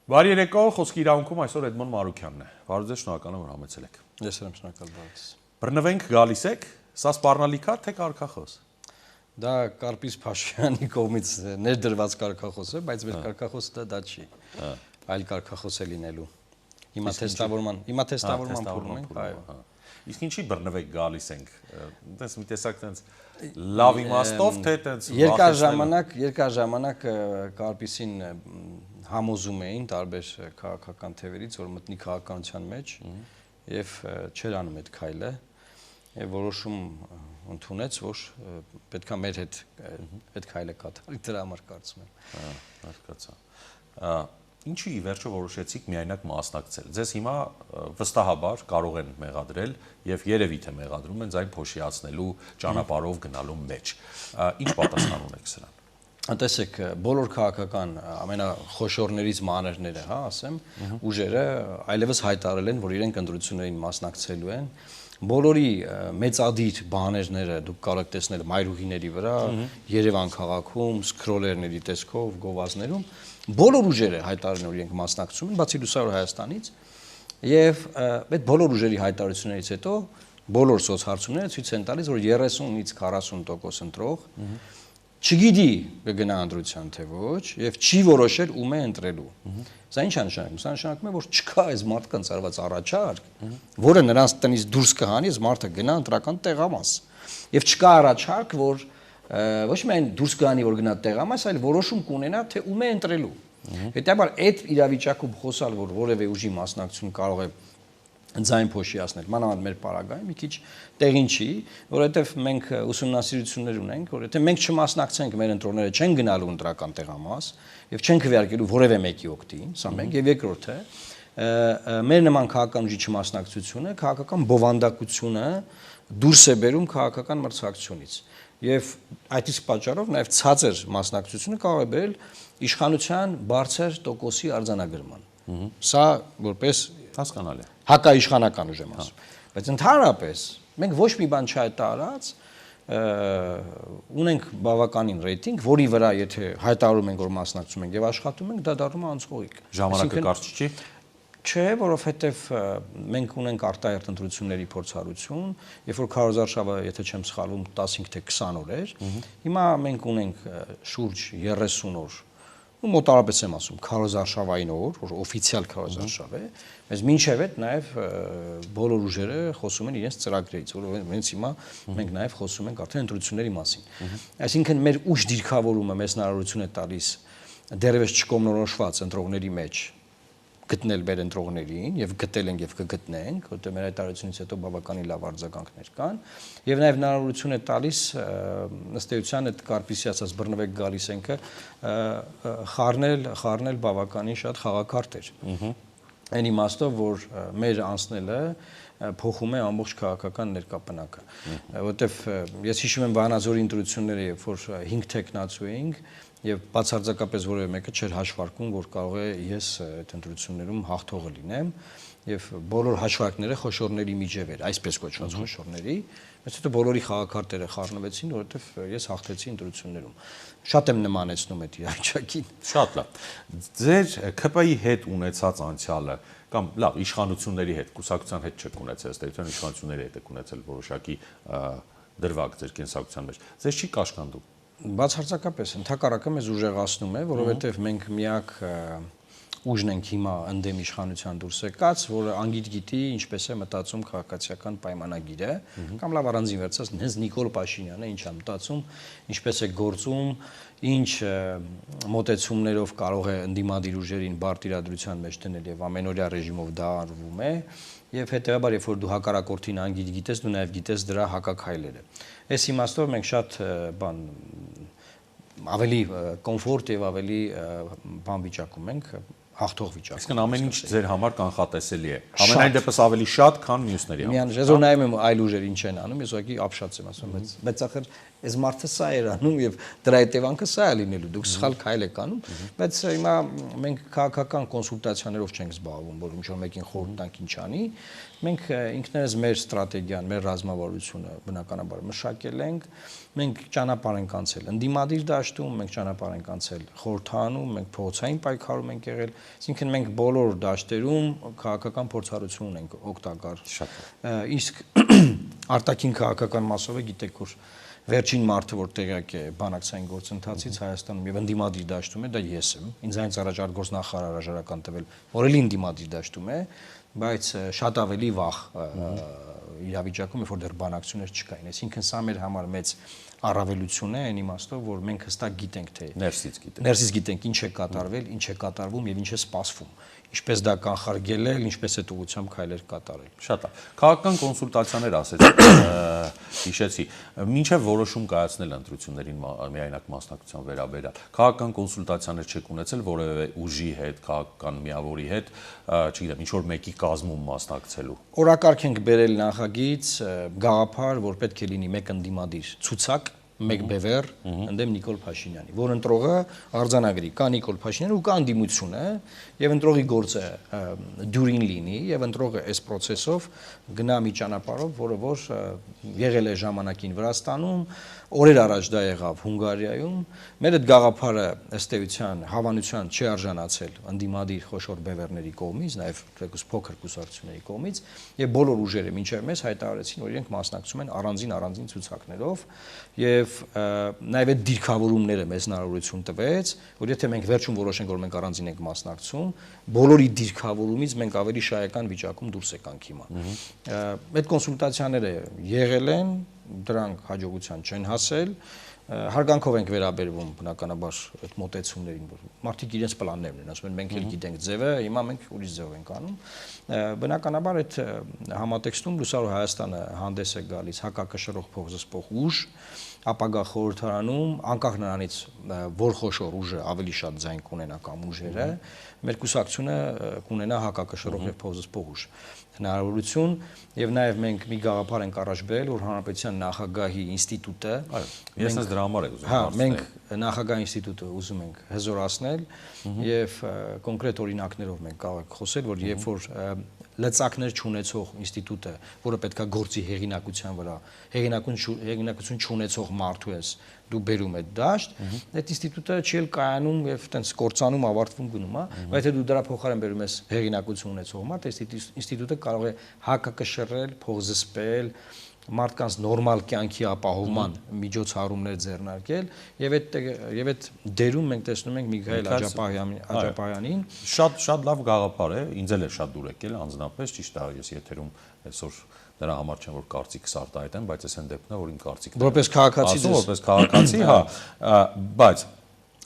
Բարի երեկո, խոսքի իրավունքում այսօր Էդմոն Մարուկյանն է։ Բարև ձեզ, շնորհակալ եմ, որ համեցել եք։ Ես եմ շնորհակալ բարես։ Բռնվենք գալիս եք, սա սպառնալիք է, թե կարգախոս։ Դա Կարպիս Փաշինյանի կողմից ներդրված կարգախոս է, բայց մեր կարգախոսը դա չի։ Այլ կարգախոս է լինելու։ Հիմա թեստավորման փուլում ենք, այո։ Իսկ ինչի բռնվեք գալիս ենք։ Այտենց մի տեսակ այտենց լավ իմաստով, թե այտենց երկար ժամանակ Կարպիսին համոզում էին տարբեր քաղաքական թևերից, որ մտնի քաղաքականության մեջ եւ չէր անում այդ քայլը եւ որոշում ընդունեց, որ պետքա մեր հետ այդ քայլը կատարի, դրա համար կարծում եմ։ Հասկացա։ Ինչի ի վերջո որոշեցիք միայնակ մասնակցել։ Ձեզ հիմա վստահաբար կարող են մեղադրել եւ երևի թե մեղադրում են ձայն փոշիացնելու ճանապարհով գնալու մեջ։ Ինչ պատասխան ունեք սրան։ Տեսեք, բոլոր քաղաքական ամենախոշորներից մանրները, հա, ասեմ, ուժերը այլևս հայտարարել են, որ իրենք ընտրություններին մասնակցելու են։ Բոլորի մեծադիր բաներները դուք կարող եք տեսնել մայրուղիների վրա, Երևան քաղաքում, սքրոլերների տեսքով, գովազդներում, բոլոր ուժերը հայտարարել են, որ իրենք մասնակցում են, բացի Լուսավոր Հայաստանից, եւ այդ բոլոր ուժերի հայտարարություններից հետո բոլոր սոցհարցումները ցույց են տալիս, որ 30-ից 40% ընտրող չգիտի կգնա ընտրության թե ոչ եւ չի որոշել ում է ընտրելու։ Սա ինչ է նշանակում։ Սա նշանակում է, որ չկա այս մարդկանց արված առաջարկ, որը նրանց տնից դուրս կհանի, այս մարդը գնա ընտրական տեղամաս։ Եվ չկա առաջարկ, որ ոչ միայն դուրս կհանի, որ գնա տեղամաս, այլ որոշում կունենա, թե ում է ընտրելու։ Հետաբար այդ իրավիճակում խոսալ, որ որևէ ուժի մասնակցություն կարող է ձայն փոշիացնել, մանավանդ մեր պարագայում մի քիչ տեղին չի, որովհետև մենք ուսումնասիրություններ ունենք, որ եթե մենք չմասնակցենք, մեր ընտրողները չեն գնալու ընտրական տեղամաս եւ չեն քվեարկելու որևէ մեկի օգտին, սա մենք եւ երկրորդը մեր նման քաղաքական ուժի չմասնակցությունը, քաղաքական բովանդակությունը դուրս է բերում քաղաքական մրցակցությունից եւ այդ իսկ պատճառով նաեւ ցածր մասնակցությունը կարող է բերել իշխանության բարձր տոկոսի արձանագրման։ Սա որպես հասկանալի հակաիշխանական ուժ եմ ասում, բայց ընդհանրապես մենք ոչ մի բան չհայտարարած ունենք բավականին ռեյտինգ, որի վրա եթե հայտարարում ենք, որ մասնակցում ենք եւ աշխատում ենք, դա դառնում է անցողիկ։ Ժամանակը կարճ չի։ Չէ, որովհետեւ մենք ունենք արտահերթ ընտրությունների փորձառություն, երբ որ քարոզարշավը, եթե չեմ սխալվում, 15 թե 20 օր էր, հիմա մենք ունենք շուրջ 30 օր մոտարապես եմ ասում, քարոզարշավային օր, որ օֆիցիալ քարոզարշավ է, բայց մինչև այդ նաև բոլոր ուժերը խոսում են իրենց ծրագրերից, որովհետև հենց հիմա մենք նաև խոսում ենք արդեն ընտրությունների մասին։ Այսինքն մեր ուժ դիրքավորումը մեզ հնարավորություն է տալիս դեռևս չկողմնորոշված ընտրողների մեջ գտնել մեր ընտրողներին եւ գտել ենք եւ կգտնենք, որտեղ մեր հայտարարությունից հետո բավականին լավ արձագանքներ կան եւ նաեւ հնարավորություն է տալիս ըստ էության այդ Կարպիսի ասած բռնվեք գալիս ենքը խառնել բավականին շատ խաղակարտեր։ Այն իմաստով, որ մեր անցնելը փոխում է ամբողջ քաղաքական ներկապնակը, որովհետեւ ես հիշում եմ Վանաձորի ընտրությունները, երբ որ 5 տեխնացու էինք եւ բացարձակապես որևէ մեկը չէր հաշվարկում, որ կարող է ես այդ ընտրություններում հաղթողը լինեմ եւ բոլոր հաշվարկները խոշորների միջև էր, այսպես կոչված խոշորների, բայց հետո բոլորի խաղակարտերը խառնվեցին, որովհետեւ ես հաղթեցի ընտրություններում։ Շատ եմ նմանեցնում այդ իրավիճակին։ Շատ լավ։ Ձեր ԿՊ-ի հետ ունեցած անցյալը կամ լավ իշխանությունների հետ, կուսակցության հետ չեք ունեցել, ըստ էության իշխանությունների հետ եք ունեցել որոշակի դրվագ ձեր կենսակցության մեջ։ Ձեզ չի կաշկանդում։ Բացարձակապես ընդհակառակը մեզ ուժեղացնում է, որովհետև մենք միակ ուժն ենք հիմա ընդդեմ իշխանության դուրս եկած, որը անգիտ գիտի ինչպես է մտածում քաղաքացիական պայմանագիրը, կամ լավ առանձին վերցած հենց Նիկոլ Փաշինյանը ինչ է մտածում, ինչպես է գործում, ինչ մոտեցումներով կարող է ընդդիմադիր ուժերին բարդ իրադրության մեջ դնել եւ ամենօրյա ռեժիմով դա արվում է, եւ հետեւաբար երբ որ դու հակառակորդին անգիտ գիտես, դու նաեւ գիտես դրա հակաքայլերը։ Այս իմաստով մենք շատ բան ավելի կոմֆորտ եւ ավելի բան վիճակում ենք հաղթող վիճակում։ Իսկ ամեն ինչ ձեր համար կանխատեսելի է։ Ամենայն դեպս ավելի շատ, քան մյուսների համար։ Միանշանակ ես որ նայում եմ այլ ուժեր ինչ են անում, ես ուղղակի ապշած եմ ասում, բայց ախր այս մարդը սա էր անում եւ դրա հետևանքը սա է լինելու, դուք սխալ քայլ եք անում, բայց հիմա մենք քաղաքական կոնսուլտացիաներով չենք զբաղվում, որ ինչ-որ մեկին խորհուրդ տանք ինչ անի, մենք ինքներս մեր ստրատեգիան, մեր ռազմավարությունը բնականաբար մշակել ենք, մենք ճանապարհ ենք անցել ընդդիմադիր դաշտում, մենք ճանապարհ ենք անցել խորհրդանում, մենք փողոցային պայքարում ենք եղել, այսինքն մենք բոլոր դաշտերում քաղաքական փորձառություն ունենք օգտակար։ Իսկ արտաքին քաղաքական մասով է գիտեք որ վերջին մարդը որ տեղյակ է բանակցային գործընթացից Հայաստանում եւ ընդդիմադիր դաշտում է դա ես եմ։ Ինձ այնց առաջ արտգործնախարար հրաժարական տվել, որ էլի ընդդիմադիր դաշտում է, բայց շատ ավելի վաղ իրավիճակում է որ դեռ բանակցություններ չկային։ Այսինքն սա մեր համար մեծ առավելություն է այն իմաստով, որ մենք հստակ գիտենք թե ներսից գիտենք ինչ է կատարվել, ինչ է կատարվում եւ ինչ է սպասվում, ինչպես դա կանխարգել է, ինչպես այդ ուղղությամբ քայլեր կատարել։ Շատ է։ Քաղաքական կոնսուլտացիաներ ասեցիք, հիշեցի, մինչև որոշում կայացնել ընտրություններին միայնակ մասնակցության վերաբերյալ։ Քաղաքական կոնսուլտացիաներ չեք ունեցել որևէ ուժի հետ, քաղաքական միավորի հետ, չգիտեմ, ինչ որ մեկի կազմում մասնակցելու։ Օրակարգ ենք բերել նախագիծ, գաղափար, որ պետք է լինի մեկ ընդդիմադիր ցուցակ, մեկ բևեռ ընդդեմ Նիկոլ Փաշինյանի, որ ընտրողը արձանագրի կա Նիկոլ Փաշինյանը ու կա ընդդիմությունը եւ ընտրողի գործը դյուրին լինի եւ ընտրողը այս process-ով գնա մի ճանապարհով, որը որ եղել է ժամանակին Վրաստանում, օրեր առաջ դա եղավ Հունգարիայում, մեր այդ գաղափարը ըստ էության հավանության չի արժանացել ընդդիմադիր խոշոր բևեռների կողմից, նաեւ թեկուզ փոքր կուսակցությունների կողմից եւ բոլոր ուժերը մինչեւ մեզ հայտարարեցին, որ իրենք մասնակցում են առանձին ցուցակներով եւ նաեւ այդ դիրքավորումները մեզ հնարավորություն տվեց, որ եթե մենք վերջում որոշենք, որ մենք առանձին ենք մասնակցում, բոլորի դիրքավորումից մենք ավելի շահեկան վիճակում դուրս եկանք հիմա։ Այդ կոնսուլտացիաները եղել են, դրանք հաջողության չեն հասել, հարգանքով ենք վերաբերվում բնականաբար այդ մոտեցումներին, որ մարդիկ իրենց պլաններն են, ասում են մենք էլ գիտենք ձևը, հիմա մենք ուրիշ ձև ենք անում։ Բնականաբար այդ համատեքստում Լուսավոր Հայաստանը հանդես է գալիս հակակշռող փոխզսպող ուժ, ապագա խորհրդարանում անկախ նրանից որ խոշոր ուժը ավելի շատ ձայն կունենա կամ ուժերը, մեր կուսակցությունը կունենա հակակշռող եւ փոխզսպող ուժ հնարավորություն եւ նաեւ մենք մի գաղափար ենք առաջ բերել, որ հանրապետության նախագահի ինստիտուտը, ես ես դրա համար եմ ուզում ասել, մենք նախագահի ինստիտուտը ուզում ենք հզորացնել եւ կոնկրետ օրինակներով մենք կարող ենք խոսել, որ երբ որ լծակներ չունեցող ինստիտուտը, որը պետքա գործի հեղինակության վրա, հեղինակություն չունեցող մարդու ես դու բերում այդ դաշտ, այդ ինստիտուտը չի էլ կայանում եւ տենց կործանում ավարտվում գնում, բայց եթե դու դրա փոխարեն բերում ես հեղինակություն ունեցող մարդ, այդ ինստիտուտը կարող է հակակշռել, փոխզսպել, մարդկանց նորմալ կյանքի ապահովման միջոցառումներ ձեռնարկել եւ այդ դերում մենք տեսնում ենք Միքայել Աջապահյանին շատ լավ գաղափար է, ինձ էլ է շատ դուր եկել անձնապես, ճիշտ է, ես եթերում այսօր դրա համար չեմ որ կարծիքս արտահայտեմ, բայց այս են դեպքն է, որ իմ կարծիքն է։ Որպես քաղաքացի, հա, բայց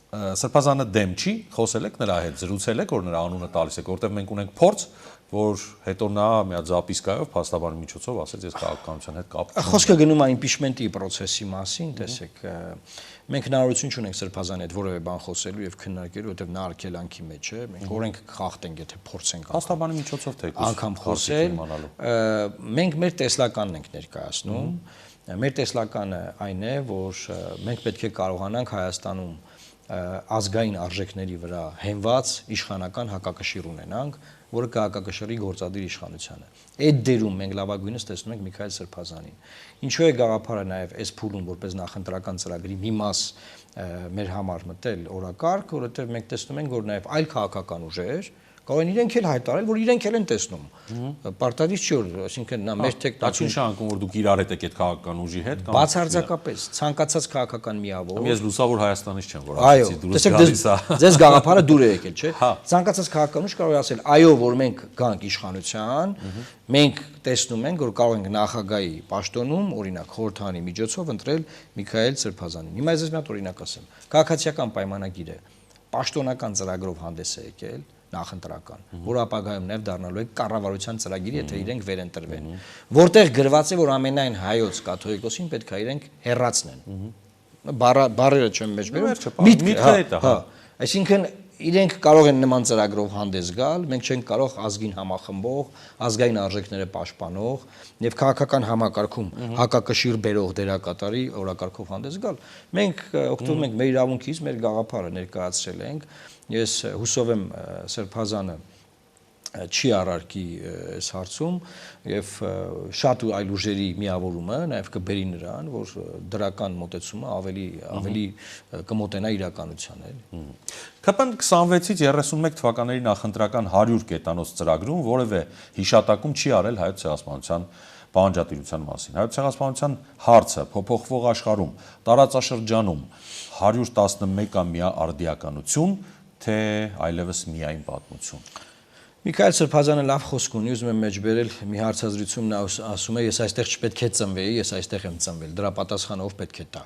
Սրբազանը դեմ չի, խոսել եք նրա հետ, զրուցել եք, որ նրա անունը տալիս եք, որտեղ մենք ունենք փորձ, որ հետո նա մի զապիսկայով փաստաբանի միջոցով ասեց ես քաղաքականության հետ կապ չունեմ։ Խոսքը գնում է իմպիչմենտի process-ի մասին, տեսեք, մենք հնարավորություն չունենք Սրբազանի հետ որևէ բան խոսելու եւ քննարկելու, որտեղ նա արգելանքի մեջ է, մենք օրենք խախտենք, եթե փորձենք փաստաբանի միջոցով թե անգամ խոսել, մենք մեր տեսլականն ենք ներկայացնում, մեր տեսլականը այն է, որ մենք պետք է կարողանանք Հայաստանում ազգային արժեքների վրա հենված իշխանական հակակշիռ ունենանք, որը կհակակշռի գործադիր իշխանությանը։ Այդ դերում մենք լավագույնս տեսնում ենք Միքայել Սրբազանին։ Ինչու է գաղափարը նաև այս փուլում որպես նախընտրական ծրագրի մի մաս մեր համար մտել օրակարգ, որովհետև մենք տեսնում ենք, որ նաև այլ քաղաքական ուժեր կարող են իրենք էլ հայտարարել, որ իրենք էլ են տեսնում։ Պարտադիր չի որ, այսինքն նա մեր տեխնիկա դա չի նշանակում, որ դուք իրար հետ եք այդ քաղաքական ուժի հետ կամ բացարձակապես ցանկացած քաղաքական միավոր։ Ես Լուսավոր Հայաստանից չեմ, որ ասեցի դուրս գալիս է։ Ձեզ գաղափարը դուր է եկել, չէ՞։ Ցանկացած քաղաքական ուժ կարող է ասել, այո, որ մենք գանք իշխանության, մենք տեսնում ենք, որ կարող ենք նախագահի պաշտոնում, օրինակ խորհրդանի միջոցով ընտրել Միքայել Սրբազանին։ Հիմա ես մի հատ օրինակ ասեմ։ Քաղաքացիական պայմանագիրը պաշտոնական ծրագրով հանդես է եկել նախընտրական, որ ապագայում նաև դառնալու է կառավարության ծրագիր, եթե իրենք վերընտրվեն, որտեղ գրված է, որ ամենայն հայոց կաթողիկոսին պետք է իրենք հեռացնեն։ Բառերը չեմ մեջ բերում, միտքը է դա։ Այսինքն իրենք կարող են նման ծրագրով հանդես գալ, մենք չենք կարող ազգին համախմբող, ազգային արժեքները պաշտպանող եւ քաղաքական համակարգում հակակշիռ բերող դերակատարի օրակարգով հանդես գալ։ Մենք օգտվում ենք մեր իրավունքից, մեր գաղափարը ներկայացրել ենք։ Ես հուսով եմ Սրբազանը չի առարկի այս հարցում եւ շատ այլ ուժերի միավորումը նաեւ կբերի նրան, որ դրական մոտեցումը ավելի կմոտենա իրականության էլի։ ԿՊ-ն 26-ից 31 թվականների նախընտրական 100 կետանոց ծրագրում որևէ հիշատակում չի արել հայոց ցեղասպանության պահանջատիրության մասին։ Հայոց ցեղասպանության հարցը փոփոխվող աշխարհում, տարածաշրջանում 111-ամյա արդիականություն, թե այլևս միայն պատմություն։ Միքայել Սրբազանը լավ խոսք ունի, ուզում եմ մեջբերել մի հարցազրույցում նա ասում է, ես այստեղ չպետք է ծնվեի, ես այստեղ եմ ծնվել, դրա պատասխանը ով պետք է տա։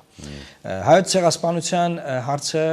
Հայոց ցեղասպանության հարցը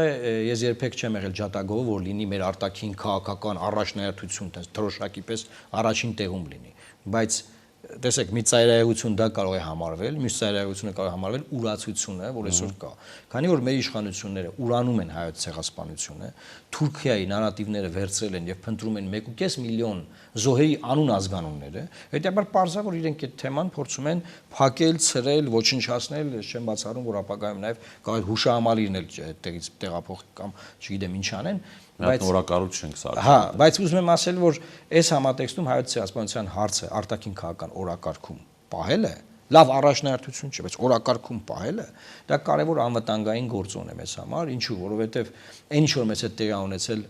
ես երբեք չեմ եղել ջատագով, որ լինի մեր արտաքին քաղաքական առաջնահերթություն, տես թրոշակի պես առաջին տեղում լինի, բայց տեսեք, մի ծայրահեղություն դա կարող է համարվել, մյուս ծայրահեղությունը կարող է համարվել ուրացությունը, որ այսօր կա։ Քանի որ մեր իշխանությունները ուրանում են հայոց ցեղասպանությունը, Թուրքիայի նարատիվները վերցրել են եւ փնտրում են 1.5 միլիոն զոհերի անուն ազգանունները, հետեւաբար պարզա որ իրենք այդ թեման փորձում են փակել, ցրել, ոչնչացնել, ես չեմ բացառում, որ ապագայում նաեւ կարող է հուշահամալիրն էլ այդտեղից տեղափոխել կամ չգիտեմ ինչ անեն, բայց նորակառույց չենք սարքել։ Հա, բայց ուզում եմ ասել, որ այս համատեքստում հայոց ցեղասպանության հարցը արտաքին քաղաքական օրակարգում պահելը լավ առաջնահերթություն չէ, բայց օրակարգում պահելը դա կարևոր անվտանգային գործոն է մեզ համար, ինչու, որովհետև այն ինչ որ մեզ հետ տեղի ունեցել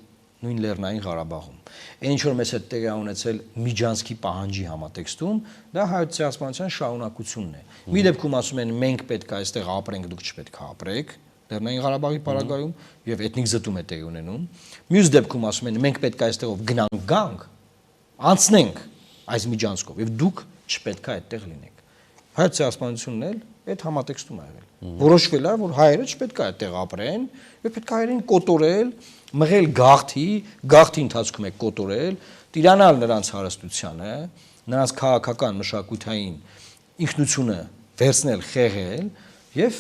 նույն Լեռնային Ղարաբաղում, այն ինչ որ մեզ հետ տեղի ունեցել Միջանցքի պահանջի համատեքստում, դա հայոց ցեղասպանության շարունակությունն է։ Մի դեպքում ասում են մենք պետք է այստեղ ապրենք, դուք չպետք է ապրեք Լեռնային Ղարաբաղի պարագայում եւ էթնիկ զտում է տեղի ունենում։ Մյուս դեպքում ասում են մենք պետք է այստեղով գնանք գանք, անցնենք այս միջանցքով եւ դուք չպետք է այդտեղ լինեք։ Հայոց ցեղասպանությունն էլ այդ համատեքստում է եղել։ Որոշվել է, որ հայերը չպետք է այդտեղ ապրեն եւ պետք է հայերին կոտորել, մղել գաղթի ընթացքում է կոտորել, տիրանալ նրանց հարստությանը, նրանց քաղաքական մշակութային ինքնությունը վերցնել, խեղել եւ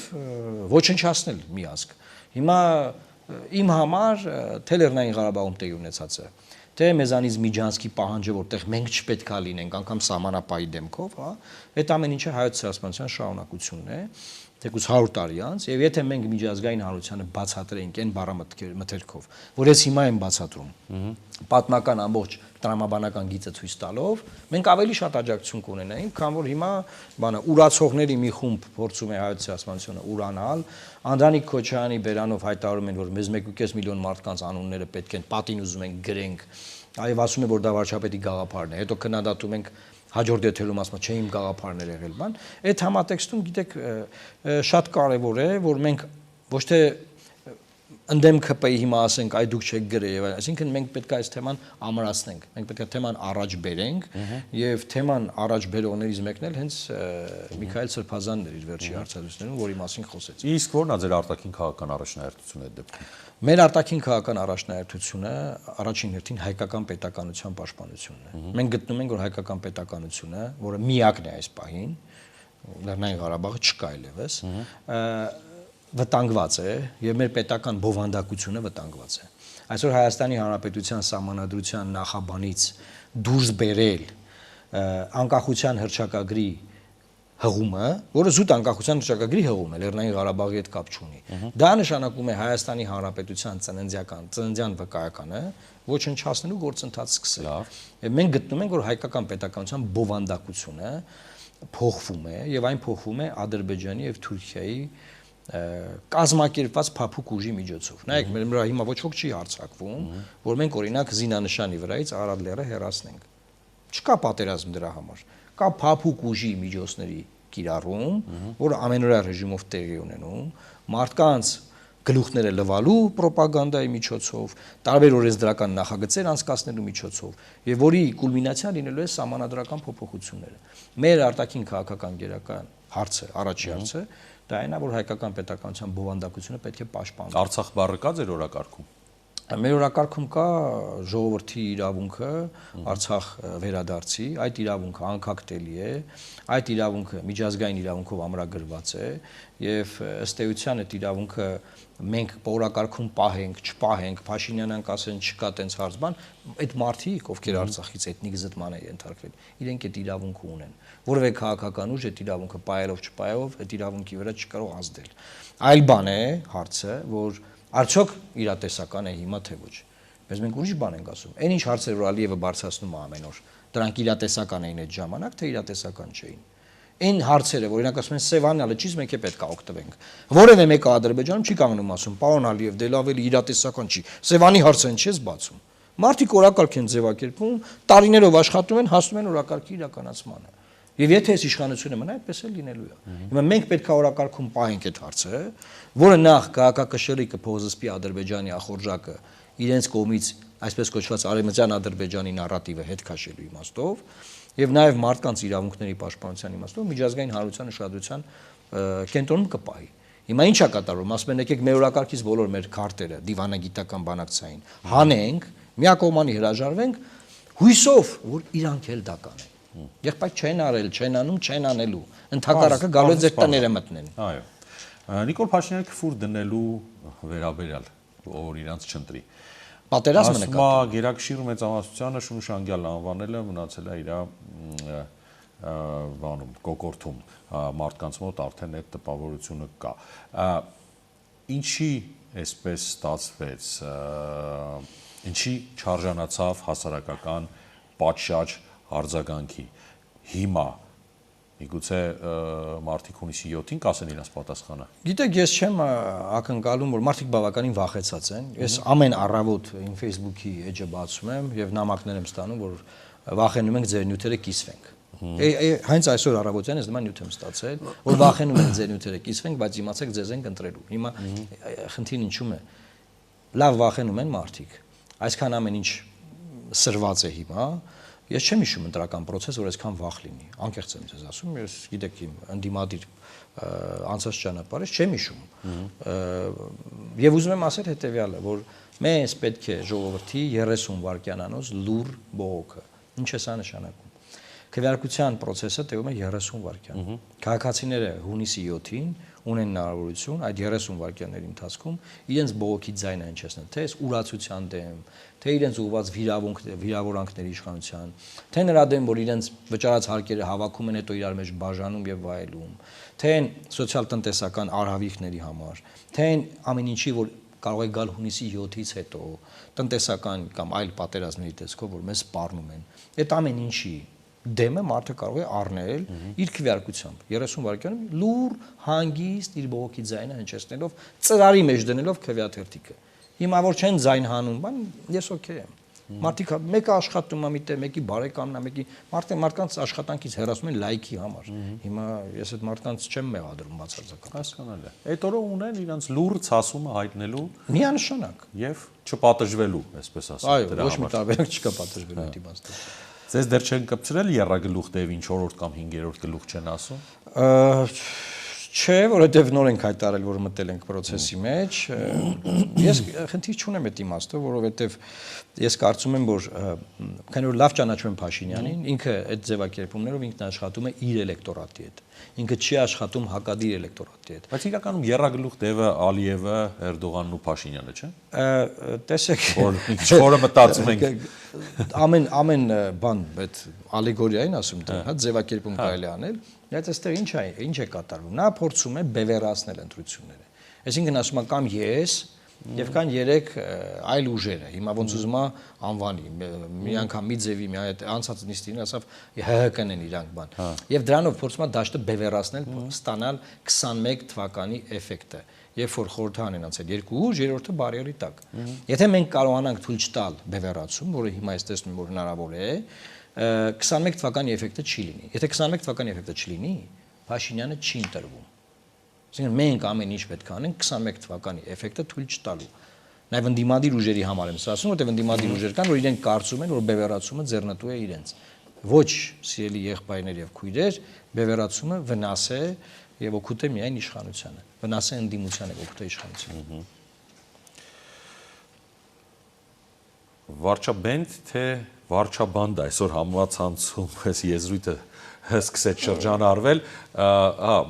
ոչնչացնել մի ազգ։ Հիմա իմ համար թե Լեռնային Ղարաբաղում տեղի ունեցածը, թե մեզանից Միջանցքի պահանջը, որտեղ մենք չպետք է լինենք, անգամ սահմանապահի դեմքով, հա, այդ ամեն ինչը հայոց ցեղասպանության շարունակությունն է, թեկուզ 100 տարի անց, եւ եթե մենք միջազգային հանրությանը բացատրենք այն բառամթերքով, որ ես հիմա եմ բացատրում, պատմական ամբողջ տրամաբանական գիծը ցույց տալով, մենք ավելի շատ աջակցություն կունենայինք, քան որ հիմա ուրացողների մի խումբ փորձում է հայոց ցեղասպանությունը ուրանալ, Անդրանիկ Քոչարյանի բերանով հայտարարում են, որ մեզ 1.5 միլիոն մարդկանց անունները պետք են պատին ուզում են գրենք, այո ասում է, որ դա վարչապետի գաղափարն է, հետո քննադատում ենք հաջորդ եթերում ասում է, չէ իմ գաղափարն էր եղել բան, այդ համատեքստում գիտեք շատ կարևոր է, որ մենք ոչ թե ընդդեմ ԿՊ-ի հիմա ասենք այ դուք չեք գրել եւ այսինքն մենք պետք է այս թեման ամրացնենք, մենք պետք է թեման առաջ բերենք եւ թեման առաջ բերողներից մեկն էլ հենց Միքայել Սրբազանն էր իր վերջի հարցազրույցներում, որի մասին խոսեց։ Իսկ ո՞րն է ձեր արտաքին քաղաքական առաջնահերթությունը այդ դեպքում։ Մեր արտաքին քաղաքական առաջնահերթությունը առաջին հերթին հայկական պետականության պաշտպանությունն է։ Մենք գտնում ենք, որ հայկական պետականությունը, որը միակն է այս պահին, Լեռնային Ղարաբաղը չկա այլևս, վտանգված է եւ մեր պետական բովանդակությունը վտանգված է։ Այսօր Հայաստանի Հանրապետության Սահմանադրության նախաբանից դուրս բերել անկախության հռչակագրի հղումը, որը զուտ անկախության հռչակագրի հղում է, Լեռնային Ղարաբաղի հետ կապ չունի։ Դա նշանակում է Հայաստանի Հանրապետության ծննդյան վկայականը ոչնչացնելու գործընթաց սկսել։ Եվ մենք գտնում ենք, որ հայկական պետականության բովանդակությունը փոխվում է եւ այն փոխվում է Ադրբեջանի եւ Թուրքիայի կազմակերպված փափուկ ուժի միջոցով։ Նայեք, մեր վրա հիմա ոչ ոք չի հարձակվում, որ մենք օրինակ զինանշանի վրայից Արադ լեռը հեռացնենք։ Չկա պատերազմ դրա համար։ Կա փափուկ ուժի միջոցների կիրառում, որը ամենօրյա ռեժիմով տեղի ունենում, մարդկանց գլուխները լվալու ռոպագանդայի միջոցով, տարբեր օրենսդրական նախագծեր անցկացնելու միջոցով, եւ որի կուլմինացիան լինելու է սահմանադրական փոփոխությունները։ Մեր արտաքին քաղաքական գերական հարցը, առաջի հարցը դա այն է, որ հայկական պետականության բովանդակությունը պետք է պաշտպանվի։ Արցախ բառը կա ձեր օրակարգում։ Մեր օրակարգում կա ժողովրդի իրավունքը Արցախ վերադարձի, այդ իրավունքը անկախտելի է, այդ իրավունքը միջազգային իրավունքով ամրագրված է եւ ըստ էության այդ իրավունքը մենք օրակարգում պահենք, չպահենք, Փաշինյանն ասեն չկա տենց հարց բան, այդ մարդիկ, ովքեր Արցախից էթնիկ զտման են ենթարկվել, իրենք այդ իրավունքը ունեն։ Որևէ քաղաքական ուժ այդ իրավունքը պահելով չպահելով, այդ իրավունքի վրա չկարող ազդել։ Այլ բան է հարցը, որ արդյոք իրատեսական է հիմա թե ոչ։ Բայց մենք ուրիշ բան ենք ասում։ Այն ինչ հարցեր որ Ալիևը բարձրացնում է ամեն օր, դրանք իրատեսական էին այդ ժամանակ, թե իրատեսական չէին։ Այն հարցերը, որ իրենք ասում են Սևանյալը ճիշտ մենք է պետք է օգտվենք։ Որևէ մեկը Ադրբեջանում չի կանգնում ասում, պարոն Ալիև, դե լավ էլի իրատեսական չի։ Սևանի հարցը ինչի՞ ես բացում։ Մարդիկ օրակարգ են ձևակերպում, տարիներով աշխատում են, հասնում են օրակարգի իրականացմանը։ Եվ եթե այս իշխանությունը մնա, այդպես էլ լինելու է։ Հիմա մենք պետք է օրակարգում պահենք այդ հարցը, որը նախ քաղաքակշռիկը փոխզսպի Ադրբեջանի ախորժակը իրենց կողմից այսպես կոչված արևմտյան Ադրբեջանի նարատիվը հետ քաշելու իմաստով եւ նաեւ մարդկանց իրավունքների պաշտպանության իմաստով միջազգային հանրության ուշադրության կենտրոնում կպահի։ Հիմա ի՞նչ է կատարվում, ասում են եկեք մեր օրակարգից բոլոր մեր քարտերը դիվանագիտական բանակցային հանենք, միակողմանի հրաժարվենք, հույսով որ իրանք էլ դա կանեն։ Եղբայր չեն արել, չեն անում, չեն անելու։ Ընթակարակը գալու է ձեր տները մտնեն։ Այո։ Նիկոլ Փաշինյանը քֆուր դնելու վերաբերյալ, որ իրանց չընտրի։ Պատերազմը նկատի։ Ասում է Գերակշիռ մեծամասնությանը Շունշանգյալն անվանելը մնացել է իր բանում կոկորթում մարդկանց մոտ արդեն այդ տպավորությունը կա։ Ինչի այսպես ստացվեց, ինչի չարժանացավ հասարակական պատշաճ արձագանքի հիմա միգուցե մարդիկ հունիսի 7-ին կասեն իրենց պատասխանը։ Գիտեք, ես չեմ ակնկալում, որ մարդիկ բավականին վախեցած են։ Ես ամեն առավոտ իմ Facebook-ի էջը բացում եմ եւ նամակներ եմ ստանում, որ վախենում ենք ձեր նյութերը կիսվենք։ Հենց այսօր առավոտյան ես նման նյութ եմ ստացել, որ վախենում ենք ձեր նյութերը կիսվենք, բայց իմացեք ձեզ ենք ընտրելու։ Հիմա խնդիրն ինչու՞մ է։ Լավ վախենում են մարդիկ։ Այսքան ամեն ինչ սրված է հիմա։ Ես չեմ հիշում ընտրական process, որ այսքան վախ լինի։ Անկեղծ եմ ձեզ ասում, ես գիտեք իմ ընդդիմադիր անցած ճանապարհը չեմ հիշում։ Եվ ուզում եմ ասել հետեւյալը, որ մեզ պետք է ժողովրդի 30 վայրկյանանոց լուր բողոքը։ Ինչ է սա նշանակում։ Քվեարկության process-ը տևում է 30 վայրկյան։ Քաղաքացիները հունիսի 7-ին ունեն հնարավորություն այդ 30 վայրկյանների ընթացքում իրենց բողոքի ձայնը հնչեցնել, թե ուրացության դեմ, թե իրենց ուղղված վիրավորանքների իշխանության, թե նրա դեմ, որ իրենց վճարած հարկերը հավաքում են, հետո իրար մեջ բաժանում եւ վայելում, թե սոցիալ-տնտեսական արհավիրքների համար, թե ամեն ինչի, որ կարող է գալ հունիսի 7-ից հետո, տնտեսական կամ այլ պատերազմների տեսքով, որ մեզ սպառնում են։ Այդ ամեն ինչի դեմը մարդը կարող է առնել իր քվեարկությամբ 30 վայրկյանում լուր հանգիստ իր բողոքի ձայնը հնչեցնելով ծրարի մեջ դնելով քվեաթերթիկը հիմա որ չեն ձայն հանում բան ես օքեյ եմ մարդիկ մեկը աշխատում է միտեղ մեկի բարեկամն է մեկի մարդկանց աշխատանքից հեռացում են լայքի համար հիմա ես այդ մարդկանց չեմ մեղադրում բացարձակապես հասկանալի է այդ օրը ունեն իրենց լուր ցասումը հայտնելու միանշանակ եւ չպատժվելու այսպես ասած այո ոչ մի տարբերակ չկա պատժվելու այդ իմաստով Ձեզ դեռ չեն կպցրել եռագլուխ դեպ ինչ օրորդ կամ 5-րդ գլուխ չեն ասում։ Չէ, որովհետև նոր ենք հայտարարել, որ մտել ենք process-ի մեջ։ Ես խնդիր չունեմ այդ իմաստով, որովհետև ես կարծում եմ, որ քանի որ լավ ճանաչում եմ Փաշինյանին, ինքը այդ ձևակերպումներով ինքն աշխատում է իր էլեկտորատի հետ։ Ինքը չի աշխատում հակադիր էլեկտորատի հետ։ Բայց իրականում եռագլուխ դեպը Ալիևը, Էրդողանն ու Փաշինյանը, չէ՞։ Տեսեք, որը մտածում ենք ամեն բան այդ ալեգորիային ասում դեռ, հա, ձևակերպում կարելի անել, բայց այստեղ ինչ է կատարվում։ Նա փորձում է բևեռացնել ընտրությունները։ Այսինքն ասում է կամ ես եւ կան 3 այլ ուժերը։ Հիմա ոնց ուզում է անվանի, մի անգամ մի ձևի մի այդ անցած նիստին ասավ ՀՀԿ-ն են իրանք բան։ Եվ դրանով փորձում է դաշտը բևեռացնել, ստանալ 21 թվականի էֆեկտը։ Երբ որ խորհրդան են անցել 2 ուժ, երրորդը բարիերի տակ։ Եթե մենք կարողանանք թույլ չտալ բևեռացում, որը հիմա ես տեսնում որ հնարավոր է, 21 թվականի էֆեկտը չի լինի։ Եթե 21 թվականի էֆեկտը չլինի, Փաշինյանը չի ընտրվում։ Այսինքն մենք ամեն ինչ պետք է անենք 21 թվականի էֆեկտը թույլ չտալու։ Նաև ընդդիմադիր ուժերի համար եմ սա ասում, որտեղ ընդդիմադիր ուժեր կան, որ իրենք կարծում են, որ բևեռացումը ձեռնտու է իրենց։ Ոչ, սիրելի եղբայրներ եւ քույրեր, բևեռացումը վնաս է եւ օգուտ է միայն իշխանությանը։ Վնաս է ընդդիմությանը, օգուտ է իշխանությանը։ վարչաբենդ թե վարչաբանդ այսօր համացանցում այս եզրույթը սկսեց շրջանառվել,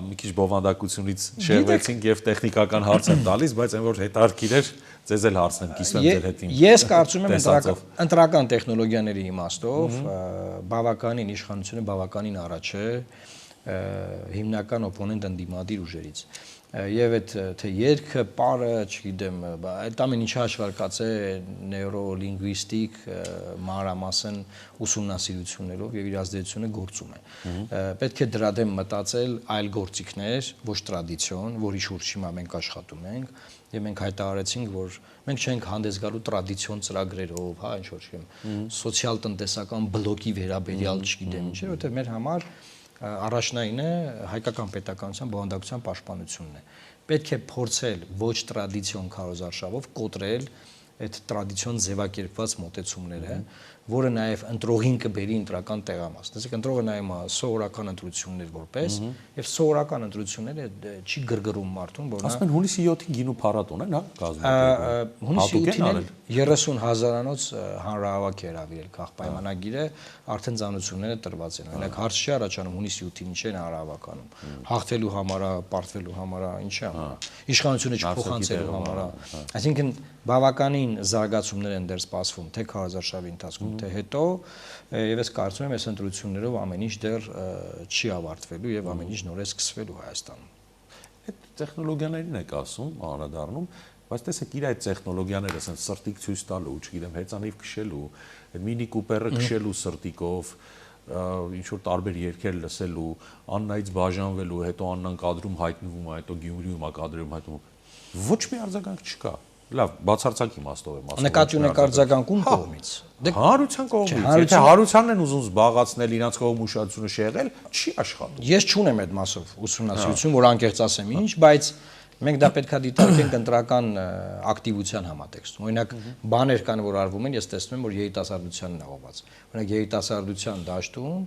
մի քիչ բովանդակությունից շեղվեցինք եւ տեխնիկական հարց եմ տալիս, բայց այն որ հետարքիր էր, ձեզ էլ հարցնեմ, կիսվեմ ձեր հետ իմ։ Ես կարծում եմ ընտրական տեխնոլոգիաների իմաստով բավականին իշխանությունը բավականին առաջ է հիմնական օպոնենտ ընդդիմադիր ուժերից։ Եվ այդ թե երգը, պարը, չգիտեմ, այդ ամեն ինչը հաշվարկած է նեյրոլինգվիստիկ մանրամասն ուսումնասիրություններով եւ իր ազդեցությունը գործում է։ Պետք է դրա դեմ մտածել այլ գործիքներ, ոչ տրադիցիոն, որի շուրջ հիմա մենք աշխատում ենք, եւ մենք հայտարարեցինք, որ մենք չենք հանդես գալու տրադիցիոն ծրագրերով, հա, ինչ որ չգիտեմ, սոցիալ-տնտեսական բլոկի վերաբերյալ, չգիտեմ, ինչ, որովհետեւ մեր համար առաջնային է հայկական պետականության բովանդակության պաշտպանությունն է։ Պետք է փորձել ոչ տրադիցիոն քարոզարշավով կոտրել այդ տրադիցիոն ձևակերպված մոտեցումները, որը նաև ընտրողին կբերի ընտրական տեղամաս։ Տեսեք, ընտրողը նայում է սովորական ընտրություններ որպես, եւ սովորական ընտրությունները չի գրգռում մարդուն, որ նա ասում են հունիսի 7-ին գինու փառատոն են, հա, կազմակերպում։ Հունիսի 8-ին 30,000-անոց հանրահավաք է հրավիրել քաղաքպայմանագիրը, արդեն ծանոթությունները տրված են։ Օրինակ հարց չի առաջանում հունիսի 8-ին ինչ են հանրահավաքանում։ Հաղթելու համար, պարտվելու համար, ինչի համար։ Իշխանությունը չփոխանցելու համար։ Այսինքն բավականին զարգացումներ են դեռ սպասվում, թե քարոզարշավի ընթացքում, թե հետո, եւ ես կարծում եմ, այս ընտրություններով ամեն ինչ դեռ չի ավարտվելու եւ ամեն ինչ նոր է սկսվելու Հայաստանում։ Այդ տեխնոլոգիաներին եք ասում, անդրադառնում, բայց տեսեք, իր այդ տեխնոլոգիաները, ասենք սրտիկ ցույց տալու, չգիտեմ, հեծանիվ քշելու, այդ մինի կուպերը քշելու սրտիկով, ինչ որ տարբեր երգեր լսելու, Աննայից բաժանվելու, հետո Աննան կադրում հայտնվում է, հետո Գյումրիում է կադրում հայտնվում։ Ոչ մի արձագանք չկա։ Լավ, բացարձակ իմաստով եմ ասում։ Նկատի ունեք արձագանքում կողմից։ Հարության կողմից։ Եթե հարությանն են ուզում զբաղացնել, իրանց կողմ ուշադրությունը շեղել, չի աշխատում։ Ես չունեմ այդ մասով ուսումնասիրություն, որ անկեղծ ասեմ ինչ, բայց մենք դա պետքա դիտարկենք ընտրական ակտիվության համատեքստում։ Օրինակ, բաներ կան, որ արվում են, ես տեսնում եմ, որ երիտասարդությանն է ուղղված։ Օրինակ, երիտասարդության դաշտում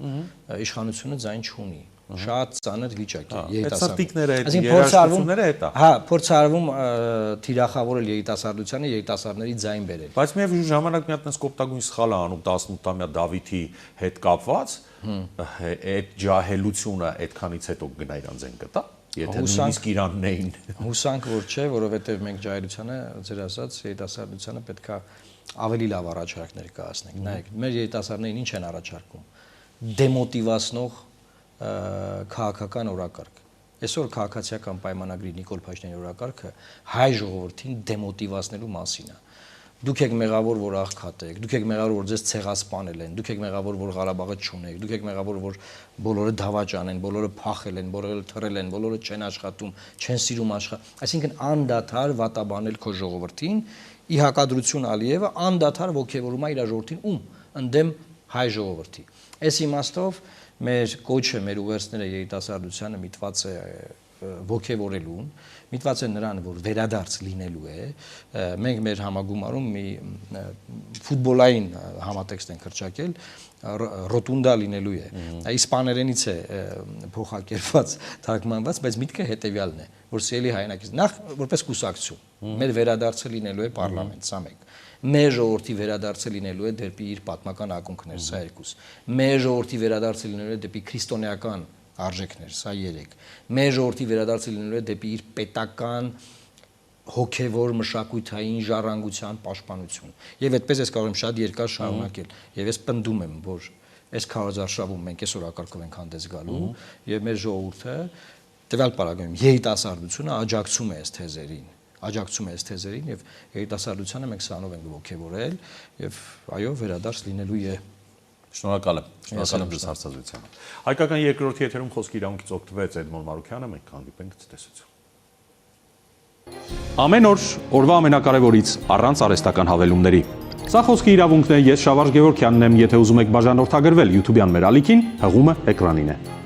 իշխանությունը ձայն չունի։ Շատ ծանր վիճակ է երիտասարդները, այդ երաժշտությունները հետա։ Հա, փորձարվում թիրախավորել երիտասարդությանը, երիտասարդների ձայն բերել։ Բայց միևնույն ժամանակ մի հատ այնպես կոպտագույն սխալ է անում 18-ամյա Դավիթի հետ կապված, այդ ջահելությունը այդքանից հետո գնա իրանց են կտա, եթե նույնիսկ իրանն էին։ Հուսանք որ չէ, որովհետև մենք ջահելությանը, ձեր ասած, երիտասարդությանը պետքա ավելի լավ առաջարկներ կայացնենք։ Նայեք, մեր երիտասարդներին ինչ են առաջարկում։ Դեմոտիվացնող քաղաքական օրակարգ։ Այսօր քաղաքացիական պայմանագրի Նիկոլ Փաշինյանի օրակարգը հայ ժողովրդին դեմոտիվացնելու մասին է։ Դուք եք մեղավոր, որ աղքատ եք, դուք եք մեղավոր, որ ձեզ ցեղասպանել են, դուք եք մեղավոր, որ Ղարաբաղը չունեք, դուք եք մեղավոր, որ բոլորը դավաճան են, բոլորը փախել են, բոլորը թռել են, բոլորը չեն աշխատում, չեն սիրում աշխատ։ Այսինքն անդադար վատաբանել քո ժողովրդին, ի հակադրություն Ալիևը անդադար ոգևորում է իր ժողովրդին ում ընդդեմ հայ ժողովրդի։ Այս իմաստով մեր կոչը, մեր ուղերձները երիտասարդությանը միտված է ոգևորելուն, միտված է նրան, որ վերադարձ լինելու է։ Մենք մեր համագումարում մի ֆուտբոլային համատեքստ ենք հրճակել, ռոտունդա լինելու է։ Իսպաներենից է փոխակերպված, թարգմանված, բայց միտքը հետեւյալն է, որ սիրելի հայրենակից, նախ որպես կուսակցություն, մեր վերադարձը լինելու է պարլամենտ, սա մեկ։ Մեր ժողովրդի վերադարձը լինելու է դեպի իր պատմական ակունքներ, սա երկուս։ Մեր ժողովրդի վերադարձը լինելու է դեպի քրիստոնեական արժեքներ, սա 3։ Մեր ժողովրդի վերադարձը լինելու է դեպի իր պետական հոգևոր մշակութային ժառանգության պաշտպանություն։ Եվ այդպես ես կարող եմ շատ երկար շարունակել։ Եվ ես պնդում եմ, որ այս քարոզարշավում մենք այս օրակարգով ենք հանդես գալու, եւ մեր ժողովուրդը տվյալ պարագայում երիտասարդությունը աջակցում է այս թեզերին։ Աջակցում է այս թեզերին եւ երիտասարդությանը մենք սրանով ենք ողջևորել եւ այո վերադարձ լինելու է։ Շնորհակալ եմ։ Շնորհակալ եմ ձեզ հարցազրույցանը։ Հայկական երկրորդի եթերում խոսքի իրավունքից օգտվեց Էդմոն Մարուքյանը, մենք կհանդիպենք ցտեսություն։ Ամեն օր օրվա ամենակարևորից առանց արհեստական հավելումների։ Սա խոսքի իրավունքն է, ես Շավարժ Գևորգյանն եմ, եթե ուզում եք բաժանորդագրվել YouTube-յան մեր ալիքին, հղումը էկրանին է։